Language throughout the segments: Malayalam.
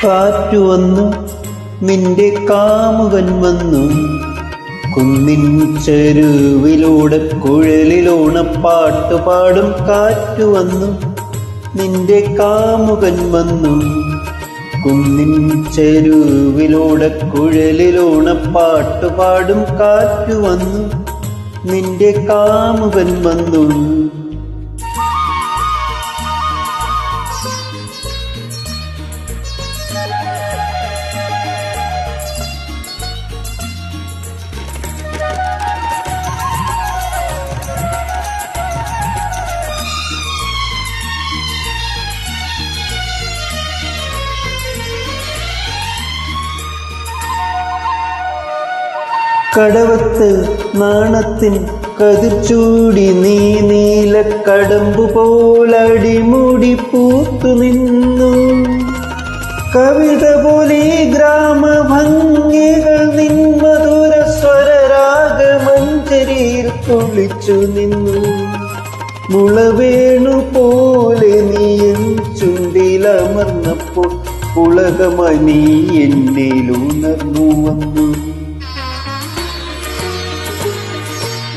കാറ്റു വന്നു, നിന്റെ കാമുകൻ വന്നു, കുന്നിൻ ചെരുവിലൂടെ കുഴലിലോണപ്പാട്ടു പാടും. കാറ്റു വന്നു, നിന്റെ കാമുകൻ വന്നു, കുന്നിൻ ചെരുവിലൂടെ കുഴലിലോണപ്പാട്ടു പാടും. കാറ്റു വന്നു, നിന്റെ കാമുകൻ വന്നു. കടവത്ത് നാണത്തിൻ കതിർച്ചൂടി നീ നീലക്കടമ്പു പോലടിമുടി പൂത്തു നിന്നു. കവിത പോലെ ഗ്രാമഭംഗികൾ നിൻ മധുര സ്വരരാഗമഞ്ജരിയിൽ കുളിച്ചു നിന്നു. മുളവേണു പോലെ നീ എൻ ചുണ്ടിലമർന്നപ്പോൾ പുളകമായി നീ എന്നിലുണർന്നു വന്നു.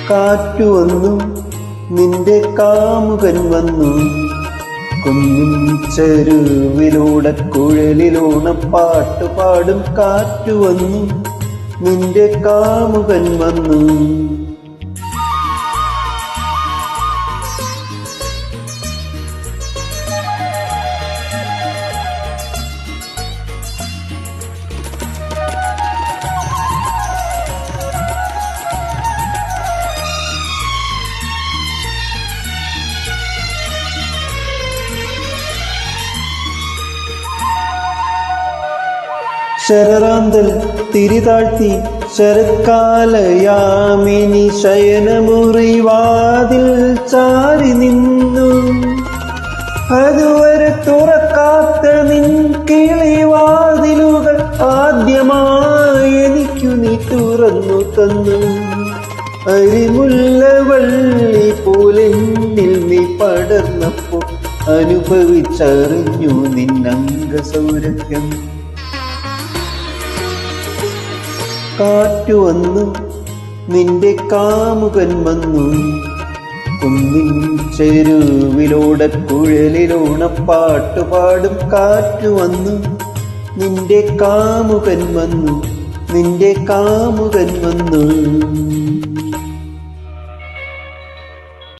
കാറ്റു വന്നു, നിന്റെ കാമുകൻ വന്നു, കുന്നിൻ ചെരുവിലൂടെ കുഴലിലോണപ്പാട്ടു പാടും. കാറ്റു വന്നു, നിന്റെ കാമുകൻ വന്നു. ശരറാന്തൽ തിരിതാഴ്ത്തി ശരത്കാലയാമിനി ശയനമുറി വാതിൽ ചാരി നിന്നു. അതുവരെ തുറക്കാത്ത നിൻ കിളിവാതിലുകൾ ആദ്യമായി എനിക്കു നീ തുറന്നു തന്നു. അരിമുല്ലവള്ളി പോലെന്നിൽ നീ പടർന്നപ്പോൾ അനുഭവിച്ചറിഞ്ഞു നിന്നംഗസൗരഭ്യം. കാറ്റു വന്നു, നിന്റെ കാമുകൻ വന്നു, കുന്നിൻ ചെരുവിലൂടെ കുഴലിലോണപ്പാട്ടു പാടും. കാറ്റു വന്നു, നിന്റെ കാമുകൻ വന്നു, നിന്റെ കാമുകൻ വന്നു.